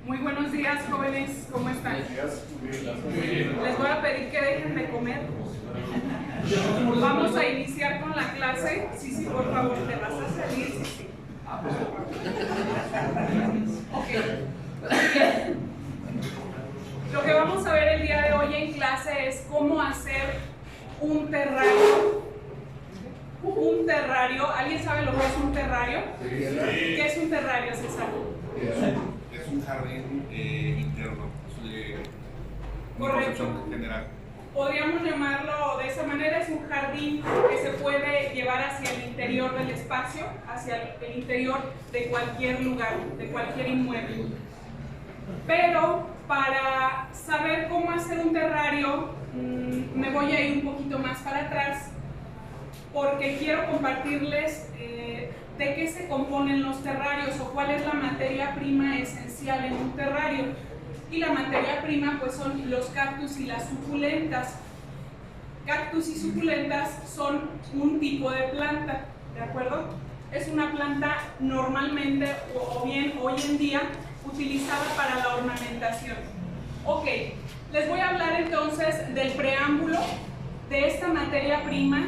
Muy buenos días, jóvenes, ¿cómo están? Muy bien. Les voy a pedir que dejen de comer. Vamos a iniciar con la clase. Sí, por favor, te vas a salir. Sí. Ok. Bien. Lo que vamos a ver el día de hoy en clase es cómo hacer un terrario. Un terrario. ¿Alguien sabe lo que es un terrario? Sí. ¿Qué es un terrario, César? Es un jardín interno, una Correcto. concepción general. Podríamos llamarlo de esa manera, es un jardín que se puede llevar hacia el interior del espacio, hacia el interior de cualquier lugar, de cualquier inmueble. Pero para saber cómo hacer un terrario, me voy a ir un poquito más para atrás, porque quiero compartirles de qué se componen los terrarios o cuál es la materia prima esencial en un terrario. Y la materia prima pues son los cactus y las suculentas. Cactus y suculentas son un tipo de planta, ¿de acuerdo? Es una planta normalmente o bien hoy en día utilizada para la ornamentación. Ok, les voy a hablar entonces del preámbulo de esta materia prima,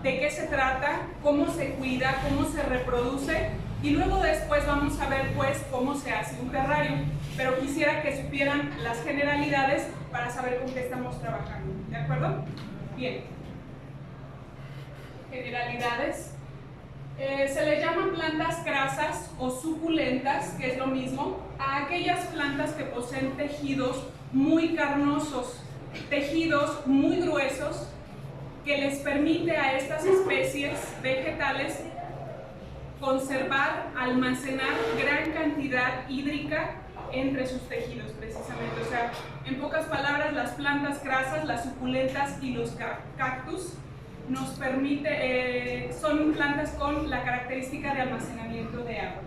de qué se trata, cómo se cuida, cómo se reproduce, y luego después vamos a ver pues cómo se hace un terrario. Pero quisiera que supieran las generalidades para saber con qué estamos trabajando, ¿de acuerdo? Bien. Generalidades. Se les llaman plantas crasas o suculentas, que es lo mismo, a aquellas plantas que poseen tejidos muy carnosos, tejidos muy gruesos, que les permite a estas especies vegetales conservar, almacenar gran cantidad hídrica entre sus tejidos, precisamente. O sea, en pocas palabras, las plantas crasas, las suculentas y los cactus nos son plantas con la característica de almacenamiento de agua.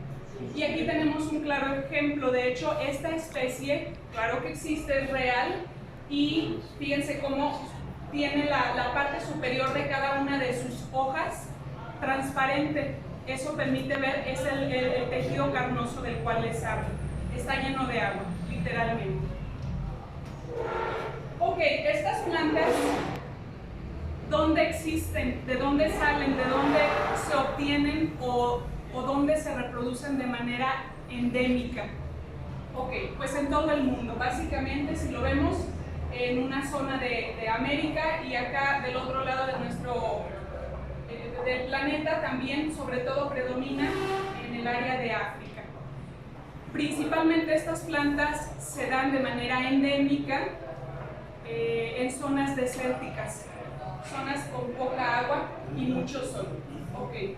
Y aquí tenemos un claro ejemplo. De hecho, esta especie, claro que existe, es real, y fíjense cómo tiene la parte superior de cada una de sus hojas transparente. Eso permite ver, es el tejido carnoso del cual les hablo. Está lleno de agua, literalmente. Ok, estas plantas, ¿dónde existen? ¿De dónde salen? ¿De dónde se obtienen o dónde se reproducen de manera endémica? Ok, pues en todo el mundo. Básicamente, si lo vemos en una zona de América, y acá del otro lado de del planeta también, sobre todo predomina en el área de África. Principalmente estas plantas se dan de manera endémica en zonas desérticas, zonas con poca agua y mucho sol. Okay.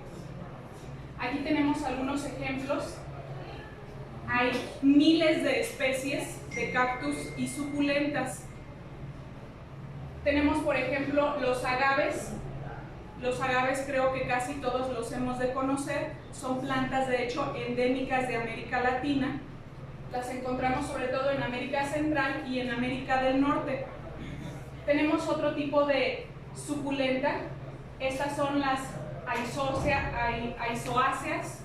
Aquí tenemos algunos ejemplos. Hay miles de especies de cactus y suculentas. Tenemos, por ejemplo, los agaves. Los agaves creo que casi todos los hemos de conocer. Son plantas, de hecho, endémicas de América Latina. Las encontramos sobre todo en América Central y en América del Norte. Tenemos otro tipo de suculenta. Estas son las aizoáceas.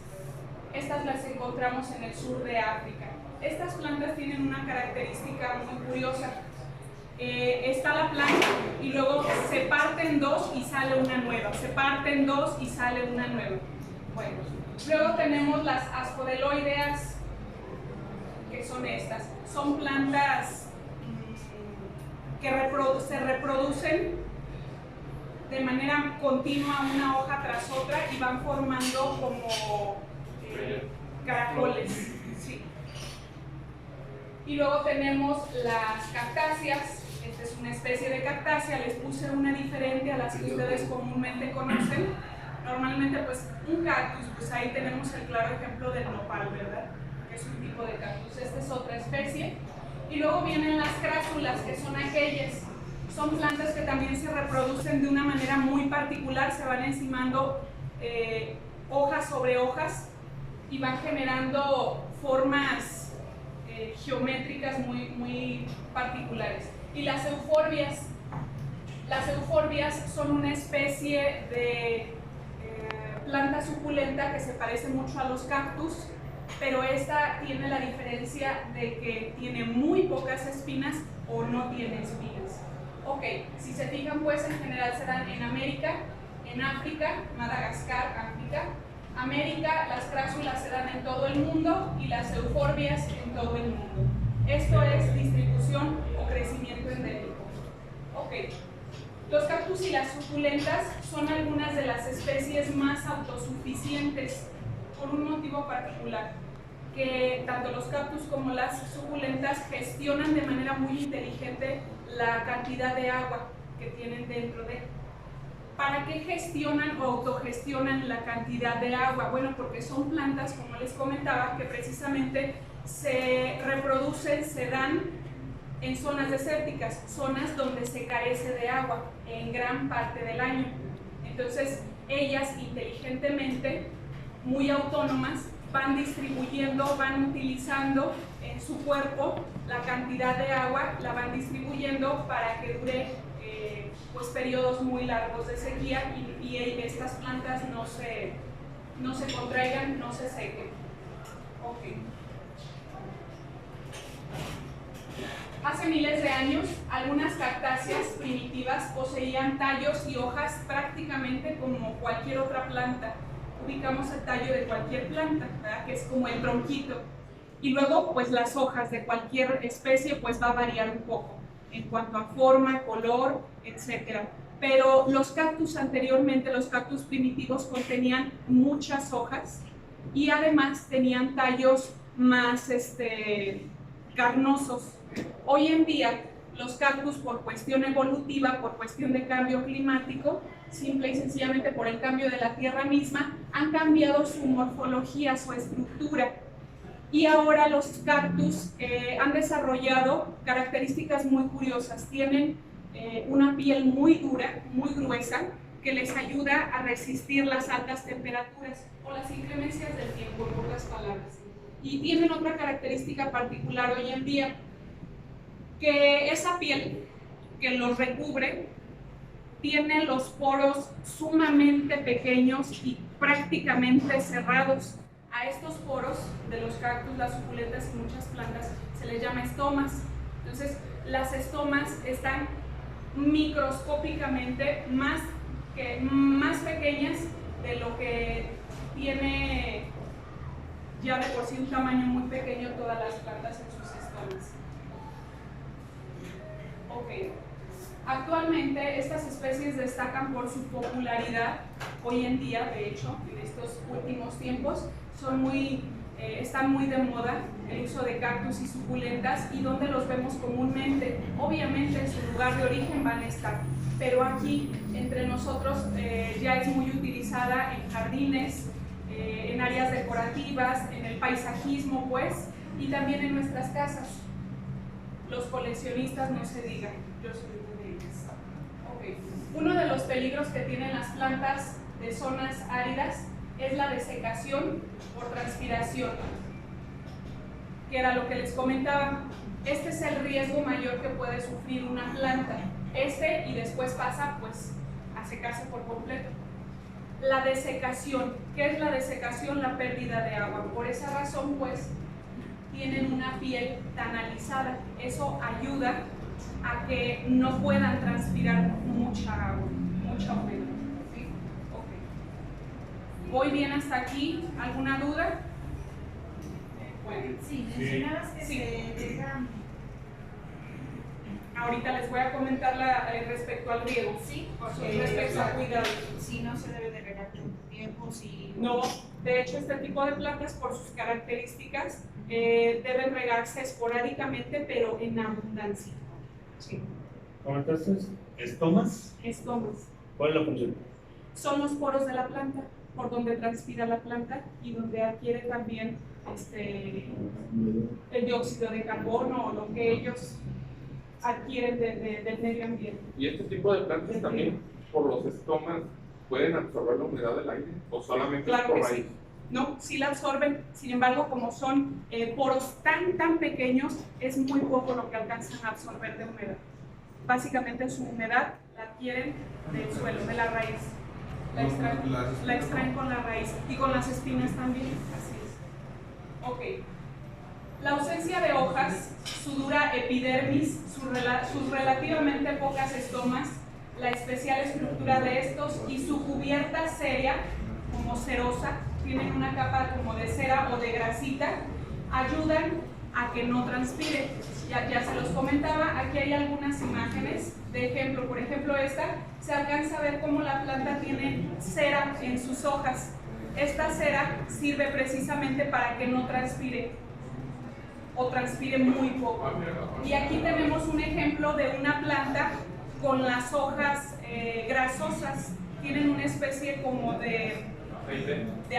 Estas las encontramos en el sur de África. Estas plantas tienen una característica muy curiosa. Está la planta y luego se parte en dos y sale una nueva, se parte en dos y sale una nueva. Bueno, luego tenemos las ascodeloideas, que son estas. Son plantas que se reproducen de manera continua una hoja tras otra y van formando como caracoles. Sí. Y luego tenemos las cactáceas. Esta es una especie de cactácea, les puse una diferente a las que ustedes comúnmente conocen. Normalmente pues un cactus, pues ahí tenemos el claro ejemplo del nopal, ¿verdad? Que es un tipo de cactus. Esta es otra especie. Y luego vienen las crásulas, que son aquellas. Son plantas que también se reproducen de una manera muy particular, se van encimando hojas sobre hojas y van generando formas geométricas muy particulares. Y las euforbias son una especie de planta suculenta que se parece mucho a los cactus, pero esta tiene la diferencia de que tiene muy pocas espinas o no tiene espinas. Ok, si se fijan, pues en general se dan en América, en África, Madagascar, África. América, las crásulas se dan en todo el mundo y las euforbias en todo el mundo. Esto es distribución o crecimiento endémico. Ok, los cactus y las suculentas son algunas de las especies más autosuficientes por un motivo particular, que tanto los cactus como las suculentas gestionan de manera muy inteligente la cantidad de agua que tienen dentro de. ¿Para qué gestionan o autogestionan la cantidad de agua? Bueno, porque son plantas, como les comentaba, que precisamente se reproducen, se dan en zonas desérticas, zonas donde se carece de agua en gran parte del año. Entonces, ellas inteligentemente, muy autónomas, van distribuyendo, van utilizando en su cuerpo la cantidad de agua, la van distribuyendo para que dure pues periodos muy largos de sequía y estas plantas no se contraigan, no se sequen. Okay. Hace miles de años, algunas cactáceas primitivas poseían tallos y hojas prácticamente como cualquier otra planta. Ubicamos el tallo de cualquier planta, ¿verdad? Que es como el tronquito. Y luego, pues las hojas de cualquier especie pues va a variar un poco en cuanto a forma, color, etc. Pero los cactus anteriormente, los cactus primitivos, contenían muchas hojas y además tenían tallos más carnosos. Hoy en día, los cactus, por cuestión evolutiva, por cuestión de cambio climático, simple y sencillamente por el cambio de la tierra misma, han cambiado su morfología, su estructura. Y ahora los cactus han desarrollado características muy curiosas. Tienen una piel muy dura, muy gruesa, que les ayuda a resistir las altas temperaturas o las inclemencias del tiempo, en pocas palabras. Y tienen otra característica particular hoy en día, que esa piel que los recubre tiene los poros sumamente pequeños y prácticamente cerrados. A estos poros de los cactus, las suculentas y muchas plantas se les llama estomas. Entonces, las estomas están microscópicamente más pequeñas de lo que tiene ya de por sí un tamaño muy pequeño todas las plantas en sus estomas. Ok. Actualmente estas especies destacan por su popularidad. Hoy en día, de hecho, en estos últimos tiempos, están muy de moda el uso de cactus y suculentas. ¿Y dónde los vemos comúnmente? Obviamente en su lugar de origen van a estar, pero aquí entre nosotros ya es muy utilizada en jardines, en áreas decorativas, en el paisajismo, pues, y también en nuestras casas. Los coleccionistas no se digan, yo soy una de ellas. Okay. Uno de los peligros que tienen las plantas de zonas áridas es la desecación por transpiración, que era lo que les comentaba. Este es el riesgo mayor que puede sufrir una planta. Y después pasa pues a secarse por completo. La desecación, ¿qué es la desecación? La pérdida de agua. Por esa razón pues tienen una piel tan alisada. Eso ayuda a que no puedan transpirar mucha agua, mucha humedad. ¿Sí? Okay. ¿Voy bien hasta aquí? ¿Alguna duda? Bueno. Sí, mencionabas que se dejan. Ahorita les voy a comentar respecto al riego. Sí, respecto al cuidado. Si no se debe de regar tanto tiempo, si... No, de hecho este tipo de plantas por sus características deben regarse esporádicamente, pero en abundancia. Sí. ¿Comentaste estomas? Estomas. ¿Cuál es la función? Son los poros de la planta, por donde transpira la planta y donde adquiere también el dióxido de carbono o lo que ellos adquieren del medio ambiente. ¿Y este tipo de plantas también por los estomas pueden absorber la humedad del aire o solamente claro por que raíz? sí. No, sí la absorben, sin embargo, como son poros tan pequeños, es muy poco lo que alcanzan a absorber de humedad. Básicamente su humedad la adquieren del suelo, de la raíz. La extraen con la raíz y con las espinas también, así es. Ok. La ausencia de hojas, su dura epidermis, sus relativamente pocas estomas, la especial estructura de estos y su cubierta seria, como cerosa, tienen una capa como de cera o de grasita, ayudan a que no transpire. Ya se los comentaba, aquí hay algunas imágenes de ejemplo. Por ejemplo, esta, se alcanza a ver cómo la planta tiene cera en sus hojas. Esta cera sirve precisamente para que no transpire o transpire muy poco. Y aquí tenemos un ejemplo de una planta con las hojas grasosas, tienen una especie como de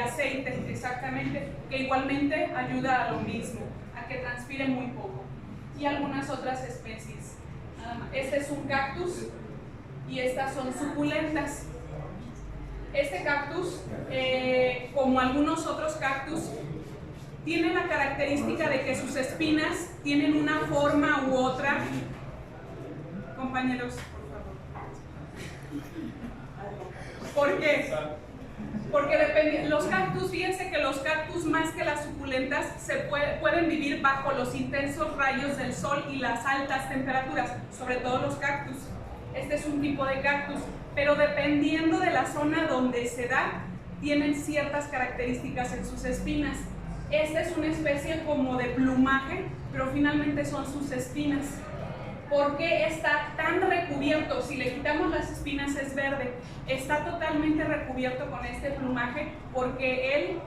aceite, exactamente, que igualmente ayuda a lo mismo, a que transpire muy poco. Y algunas otras especies. Este es un cactus y estas son suculentas. Este cactus, como algunos otros cactus, tiene la característica de que sus espinas tienen una forma u otra. Compañeros, por favor. ¿Por qué? Porque depende, los cactus, fíjense que los cactus más que las suculentas pueden vivir bajo los intensos rayos del sol y las altas temperaturas, sobre todo los cactus. Este es un tipo de cactus, pero dependiendo de la zona donde se da, tienen ciertas características en sus espinas. Esta es una especie como de plumaje, pero finalmente son sus espinas. ¿Por qué está tan recubierto? Si le quitamos las espinas es verde. Está totalmente recubierto con este plumaje porque él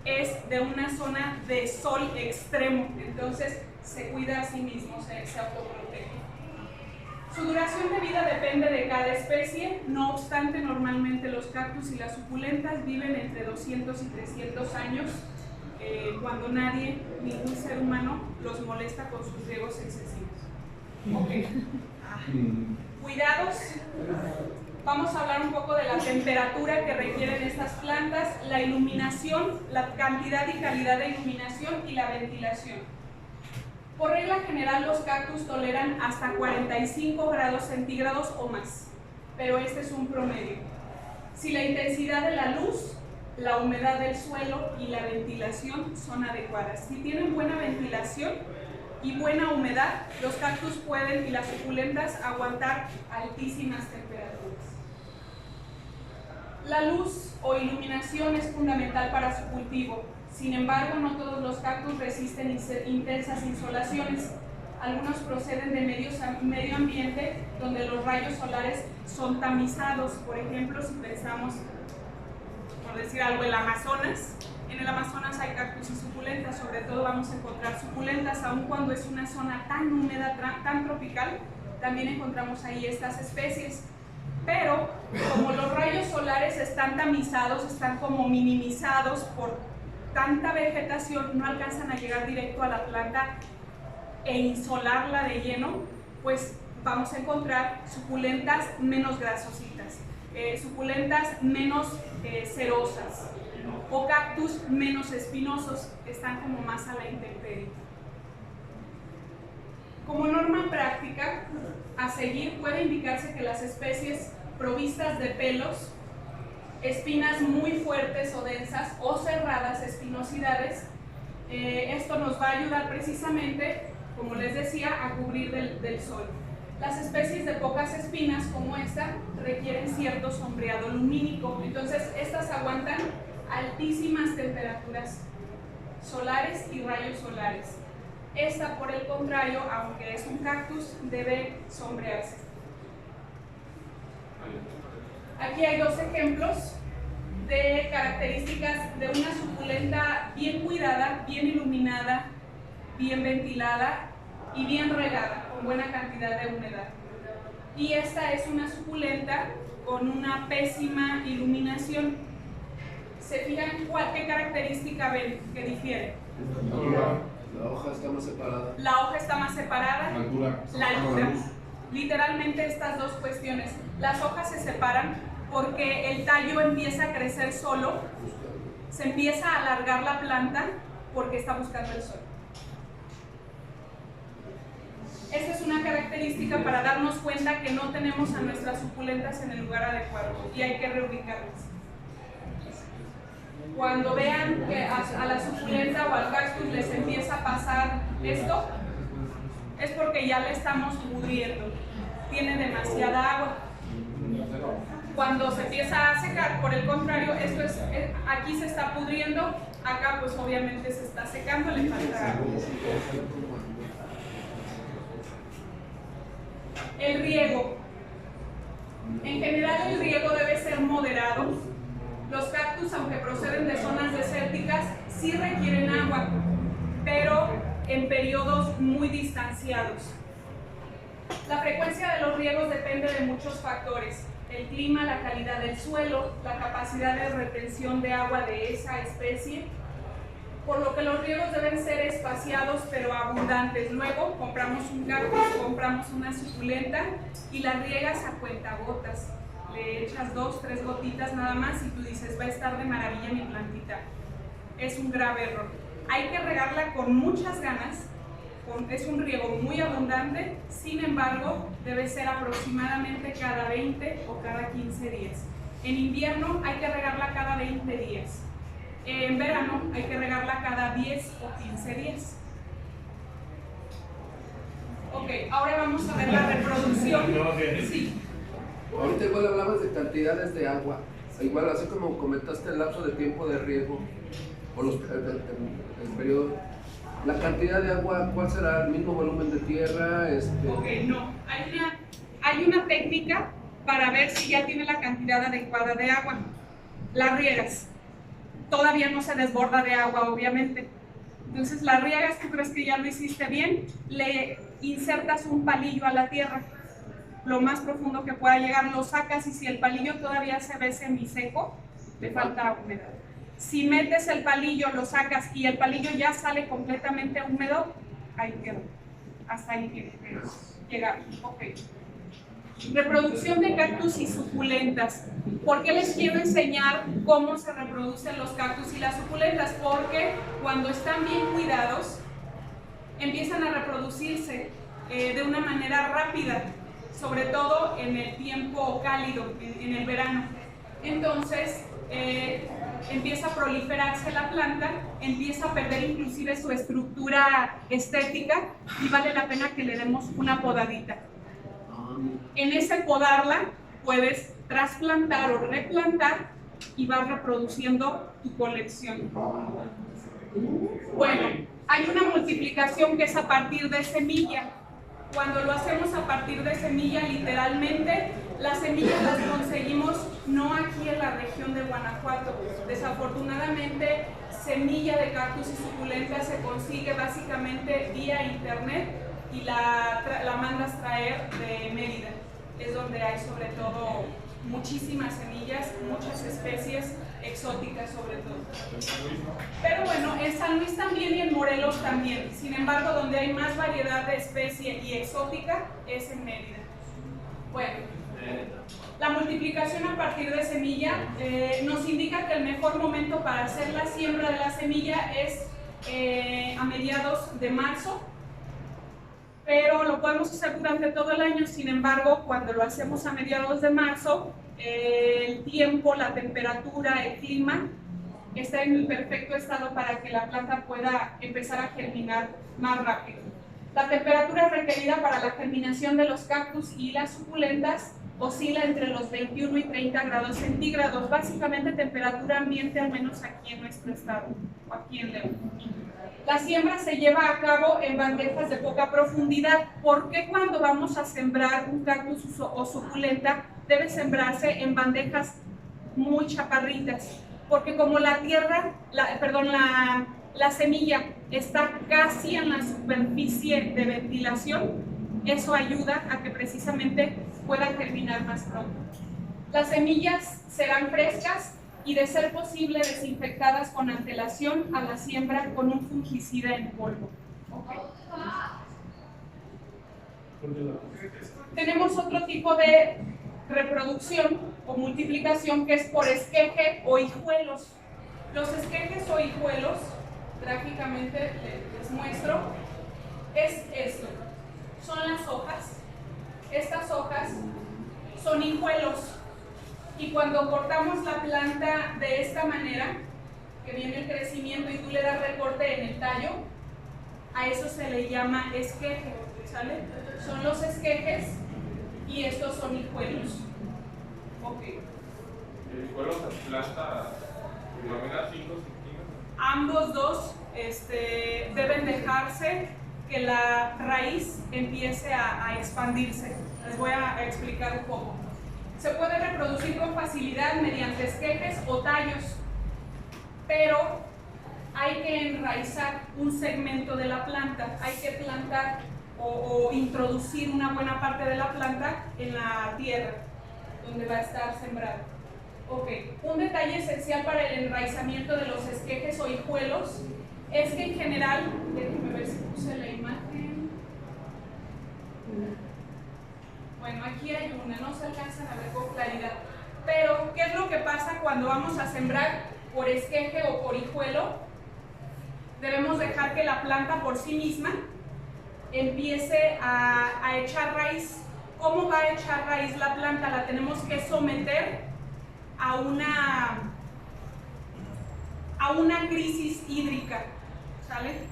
es de una zona de sol extremo, entonces se cuida a sí mismo, se autoprotege. Su duración de vida depende de cada especie, no obstante normalmente los cactus y las suculentas viven entre 200 y 300 años cuando nadie, ningún ser humano, los molesta con sus riegos excesivos. Ok. Cuidados. Vamos a hablar un poco de la temperatura que requieren estas plantas, la iluminación, la cantidad y calidad de iluminación y la ventilación. Por regla general, los cactus toleran hasta 45 grados centígrados o más, pero este es un promedio. Si la intensidad de la luz, la humedad del suelo y la ventilación son adecuadas. Si tienen buena ventilación y buena humedad, los cactus pueden y las suculentas aguantar altísimas temperaturas. La luz o iluminación es fundamental para su cultivo. Sin embargo, no todos los cactus resisten intensas insolaciones. Algunos proceden de medio ambiente donde los rayos solares son tamizados. Por ejemplo, si pensamos, por decir algo, el Amazonas. En el Amazonas hay cactus y suculentas, sobre todo vamos a encontrar suculentas, aun cuando es una zona tan húmeda, tan tropical, también encontramos ahí estas especies. Pero como los rayos solares están tamizados, están como minimizados por tanta vegetación, no alcanzan a llegar directo a la planta e insolarla de lleno, pues vamos a encontrar suculentas menos grasositas, suculentas menos cerosas, o cactus menos espinosos, que están como más a la intemperie. Como norma práctica a seguir, puede indicarse que las especies provistas de pelos, espinas muy fuertes o densas o cerradas espinosidades, esto nos va a ayudar precisamente, como les decía, a cubrir del sol. Las especies de pocas espinas como esta requieren cierto sombreado lumínico, entonces estas aguantan altísimas temperaturas solares y rayos solares. Esta, por el contrario, aunque es un cactus, debe sombrearse. Aquí hay dos ejemplos de características de una suculenta bien cuidada, bien iluminada, bien ventilada y bien regada, con buena cantidad de humedad. Y esta es una suculenta con una pésima iluminación. ¿Se fijan qué característica ven que difiere? La hoja está más separada. La hoja está más separada. La altura. Literalmente estas dos cuestiones. Las hojas se separan porque el tallo empieza a crecer solo, se empieza a alargar la planta porque está buscando el sol. Esta es una característica para darnos cuenta que no tenemos a nuestras suculentas en el lugar adecuado y hay que reubicarlas. Cuando vean que a la suculenta o al cactus les empieza a pasar esto, es porque ya le estamos pudriendo, tiene demasiada agua. Cuando se empieza a secar, por el contrario, esto es, aquí se está pudriendo, acá pues obviamente se está secando, le falta agua. El riego. En general el riego debe ser moderado. Los cactus, aunque proceden de zonas desérticas, sí requieren agua, pero en periodos muy distanciados. La frecuencia de los riegos depende de muchos factores: el clima, la calidad del suelo, la capacidad de retención de agua de esa especie, por lo que los riegos deben ser espaciados pero abundantes. Luego compramos un cactus, compramos una suculenta y la riegas a cuentagotas. Le echas 2, 3 gotitas nada más y tú dices, va a estar de maravilla mi plantita. Es un grave error. Hay que regarla con muchas ganas, es un riego muy abundante, sin embargo, debe ser aproximadamente cada 20 o cada 15 días. En invierno hay que regarla cada 20 días. En verano hay que regarla cada 10 o 15 días. Ok, ahora vamos a ver la reproducción. Sí. Ahorita igual hablabas de cantidades de agua, igual así como comentaste el lapso de tiempo de riego o el periodo, la cantidad de agua, ¿cuál será? ¿El mismo volumen de tierra? Ok, no, hay una técnica para ver si ya tiene la cantidad adecuada de agua. La riegas, todavía no se desborda de agua obviamente, entonces la riegas, tú crees que ya lo hiciste bien, le insertas un palillo a la tierra, lo más profundo que pueda llegar, lo sacas y si el palillo todavía se ve semiseco, le falta humedad. Si metes el palillo, lo sacas y el palillo ya sale completamente húmedo, ahí quedó. Hasta ahí tiene que llegar. Ok. Reproducción de cactus y suculentas. ¿Por qué les quiero enseñar cómo se reproducen los cactus y las suculentas? Porque cuando están bien cuidados, empiezan a reproducirse de una manera rápida, sobre todo en el tiempo cálido, en el verano. Entonces, empieza a proliferarse la planta, empieza a perder inclusive su estructura estética y vale la pena que le demos una podadita. En ese podarla puedes trasplantar o replantar y vas reproduciendo tu colección. Bueno, hay una multiplicación que es a partir de semilla. Cuando lo hacemos a partir de semilla, literalmente, las semillas las conseguimos no aquí en la región de Guanajuato. Desafortunadamente, semilla de cactus y suculenta se consigue básicamente vía internet y la mandas traer de Mérida. Es donde hay sobre todo muchísimas semillas, muchas especies exóticas sobre todo. Pero bueno, en San Luis también y en Morelos también. Sin embargo, donde hay más variedad de especie y exótica es en Mérida. Bueno, la multiplicación a partir de semilla nos indica que el mejor momento para hacer la siembra de la semilla es a mediados de marzo, pero lo podemos hacer durante todo el año. Sin embargo, cuando lo hacemos a mediados de marzo, el tiempo, la temperatura, el clima está en el perfecto estado para que la planta pueda empezar a germinar más rápido. La temperatura requerida para la germinación de los cactus y las suculentas oscila entre los 21 y 30 grados centígrados, básicamente temperatura ambiente, al menos aquí en nuestro estado, o aquí en León. La siembra se lleva a cabo en bandejas de poca profundidad. ¿Por qué cuando vamos a sembrar un cactus o suculenta debe sembrarse en bandejas muy chaparritas? Porque como la tierra, la semilla está casi en la superficie de ventilación, eso ayuda a que precisamente puedan germinar más pronto. Las semillas serán frescas y, de ser posible, desinfectadas con antelación a la siembra con un fungicida en polvo. Okay. Tenemos otro tipo de reproducción o multiplicación que es por esqueje o hijuelos. Los esquejes o hijuelos, gráficamente les muestro, es esto. Son las hojas. Estas hojas son hijuelos. Y cuando cortamos la planta de esta manera, que viene el crecimiento y tú le das recorte en el tallo, a eso se le llama esqueje, ¿sale? Son los esquejes y estos son hijuelos. Ok. ¿El hijuelo se planta por lo menos 5 centímetros? Ambos dos deben dejarse que la raíz empiece a expandirse. Les voy a explicar un poco. Se puede reproducir con facilidad mediante esquejes o tallos, pero hay que enraizar un segmento de la planta, hay que plantar o introducir una buena parte de la planta en la tierra donde va a estar sembrado. Ok, un detalle esencial para el enraizamiento de los esquejes o hijuelos es que en general, déjenme ver si puse la imagen. Bueno, aquí hay una, no se alcanzan a ver con claridad. Pero, ¿qué es lo que pasa cuando vamos a sembrar por esqueje o por hijuelo? Debemos dejar que la planta por sí misma empiece a echar raíz. ¿Cómo va a echar raíz la planta? La tenemos que someter a una crisis hídrica, ¿sale?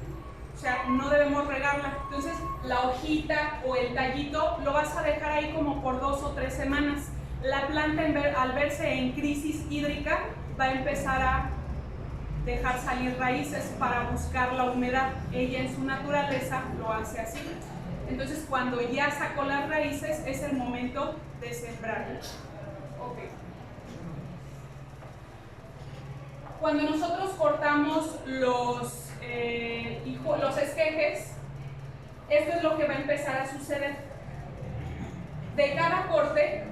O sea, no debemos regarla. Entonces, la hojita o el tallito lo vas a dejar ahí como por 2 o 3 semanas. La planta, al verse en crisis hídrica, va a empezar a dejar salir raíces para buscar la humedad. Ella en su naturaleza lo hace así. Entonces, cuando ya sacó las raíces, es el momento de sembrar. Ok. Cuando nosotros cortamos los esquejes, esto es lo que va a empezar a suceder. De cada corte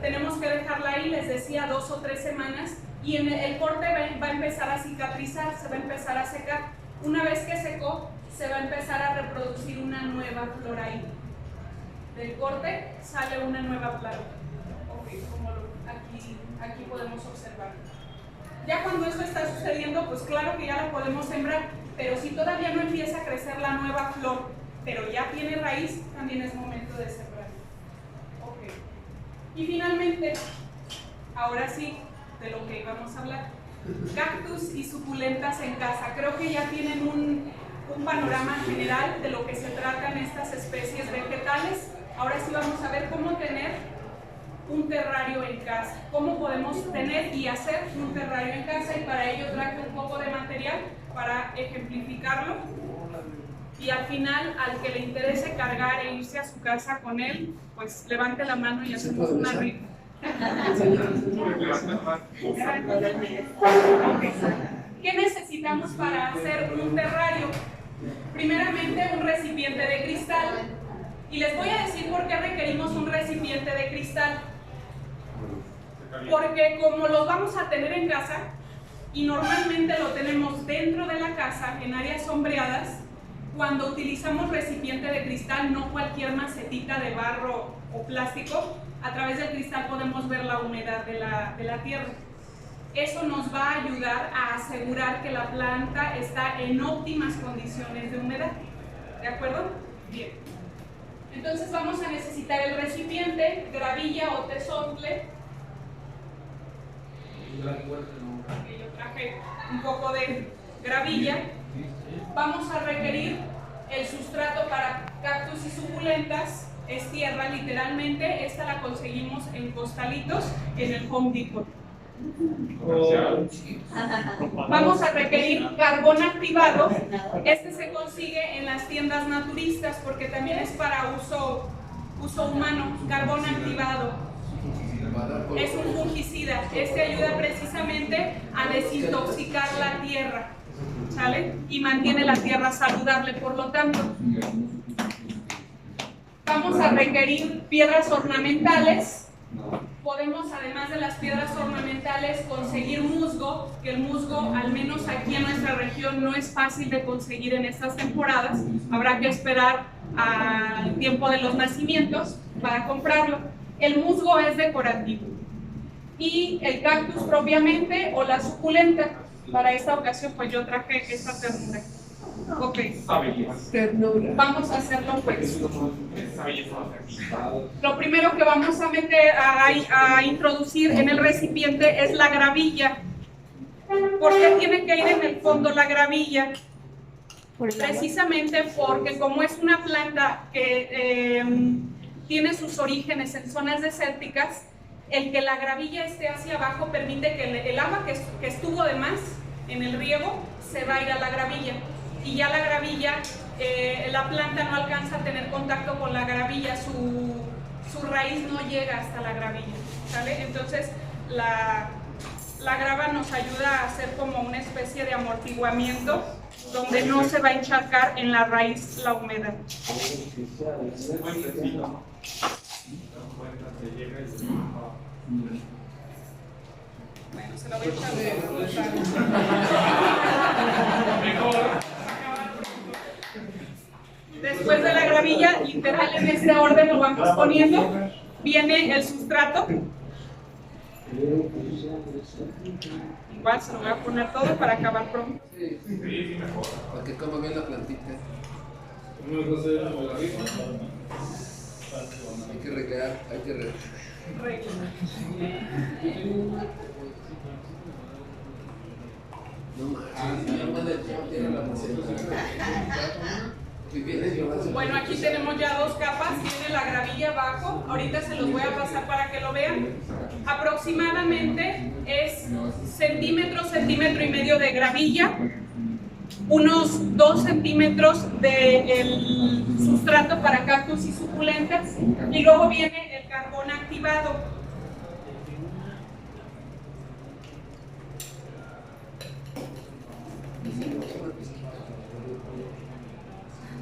tenemos que dejarla ahí, les decía, 2 o 3 semanas, y el corte va a empezar a cicatrizar, se va a empezar a secar. Una vez que secó, se va a empezar a reproducir una nueva flor ahí. Del corte sale una nueva planta. Ok, como aquí podemos observar. Ya cuando esto está sucediendo, pues claro que ya la podemos sembrar, pero si todavía no empieza a crecer la nueva flor, pero ya tiene raíz, también es momento de sembrar. Ok. Y finalmente, ahora sí, de lo que vamos a hablar, cactus y suculentas en casa. Creo que ya tienen un panorama general de lo que se tratan estas especies vegetales. Ahora sí vamos a ver cómo tener un terrario en casa, cómo podemos tener y hacer un terrario en casa, y para ello traje un poco de material para ejemplificarlo, y al final, al que le interese cargar e irse a su casa con él, pues levante la mano y hacemos una rifa. ¿Qué necesitamos para hacer un terrario? Primeramente, un recipiente de cristal, y les voy a decir por qué requerimos un recipiente de cristal. Porque como los vamos a tener en casa, y normalmente lo tenemos dentro de la casa, en áreas sombreadas, cuando utilizamos recipiente de cristal, no cualquier macetita de barro o plástico, a través del cristal podemos ver la humedad de la tierra. Eso nos va a ayudar a asegurar que la planta está en óptimas condiciones de humedad. ¿De acuerdo? Bien. Entonces vamos a necesitar el recipiente, gravilla o tezontle. Yo traje un poco de gravilla. Vamos a requerir el sustrato para cactus y suculentas, es tierra literalmente. Esta la conseguimos en costalitos en el Home Depot. Vamos a requerir carbón activado. Este se consigue en las tiendas naturistas porque también es para uso humano. Carbón activado es un fungicida. Este ayuda precisamente a desintoxicar la tierra, ¿sale? Y mantiene la tierra saludable. Por lo tanto, vamos a requerir piedras ornamentales. Podemos, además de las piedras ornamentales, conseguir musgo, que el musgo, al menos aquí en nuestra región, no es fácil de conseguir en estas temporadas. Habrá que esperar al tiempo de los nacimientos para comprarlo. El musgo es decorativo. Y el cactus propiamente, o la suculenta. Para esta ocasión, pues yo traje esta ternura. Ok. Ternura. Vamos a hacerlo pues. Lo primero que vamos a meter, a introducir en el recipiente es la gravilla. ¿Por qué tiene que ir en el fondo la gravilla? Precisamente porque como es una planta que tiene sus orígenes en zonas desérticas, el que la gravilla esté hacia abajo permite que el agua que estuvo de más en el riego se va a ir a la gravilla, y ya la gravilla, la planta no alcanza a tener contacto con la gravilla, su raíz no llega hasta la gravilla, ¿sale? Entonces la grava nos ayuda a hacer como una especie de amortiguamiento donde no se va a encharcar en la raíz la humedad. Bueno, se lo voy a echar. Después de la gravilla, literal en este orden lo vamos poniendo. Viene el sustrato. Igual se lo voy a poner todo para acabar pronto. Sí, mejor. Para que coma bien la plantita. Hay que regar, hay que regar. No más. Bueno, aquí tenemos ya dos capas, tiene la gravilla abajo, ahorita se los voy a pasar para que lo vean. Aproximadamente es centímetro y medio de gravilla, unos 2 centímetros del sustrato para cactus y suculentas, y luego viene el carbón activado.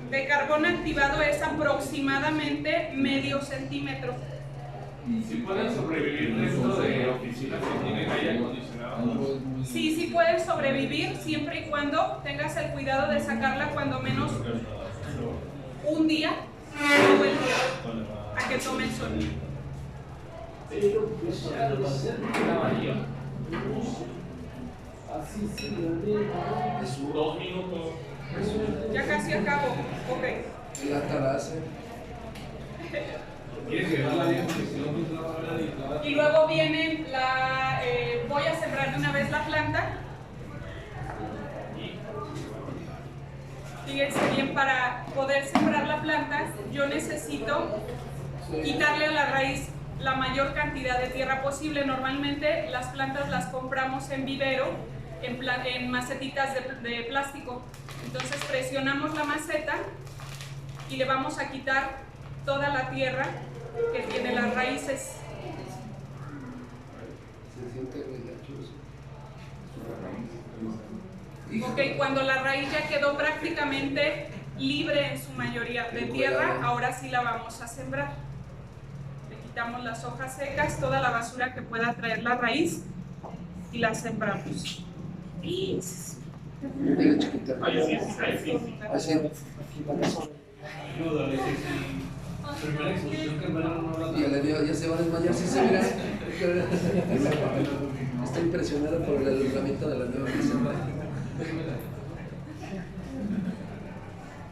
De carbón activado es aproximadamente medio centímetro. ¿Sí pueden sobrevivir dentro de oficinas que tienen aire acondicionado? Sí, sí pueden sobrevivir siempre y cuando tengas el cuidado de sacarla cuando menos un día, todo el día, a que tome el sol. Es 2 minutos. Ya casi acabo. Ok. La taraza. Y luego viene voy a sembrar de una vez la planta. Fíjense bien, para poder sembrar la planta yo necesito quitarle a la raíz la mayor cantidad de tierra posible. Normalmente las plantas las compramos en vivero, en macetitas de plástico. Entonces presionamos la maceta y le vamos a quitar toda la tierra que tiene las raíces. Ok, cuando la raíz ya quedó prácticamente libre en su mayoría de tierra, ahora sí la vamos a sembrar. Le quitamos las hojas secas, toda la basura que pueda traer la raíz y la sembramos. Mira, chiquita. Así. Ya se va a desmayar, sí se mira. Está impresionada por el alumbramiento de la nueva mesa.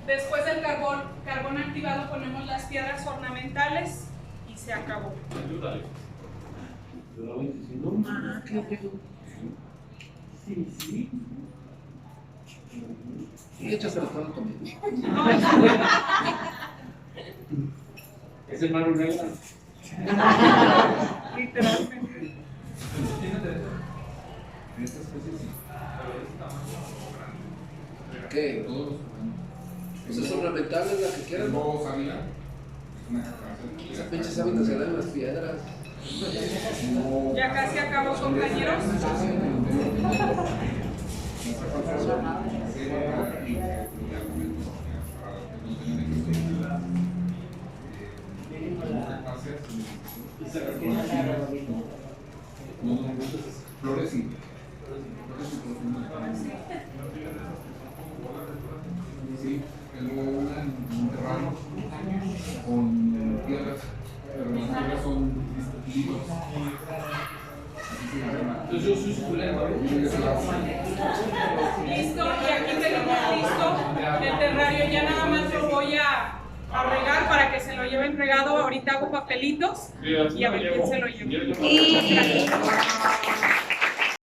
Después del carbón activado ponemos las piedras ornamentales y se acabó. Y échaselo todo conmigo. Es el mano negra. Literalmente. ¿Qué? Pues es ornamental, es la que quieran. Esa pinche sábana se da en las piedras. Ya casi acabó, compañeros. Flores sí. Sí, luego una en terreno con tierras, pero las tierras son libros. Entonces yo soy suculento. Listo, y aquí tenemos listo el terrario. Ya nada más lo voy a regar para que se lo lleven regado. Ahorita hago papelitos y a ver quién se lo lleva. Muchas gracias.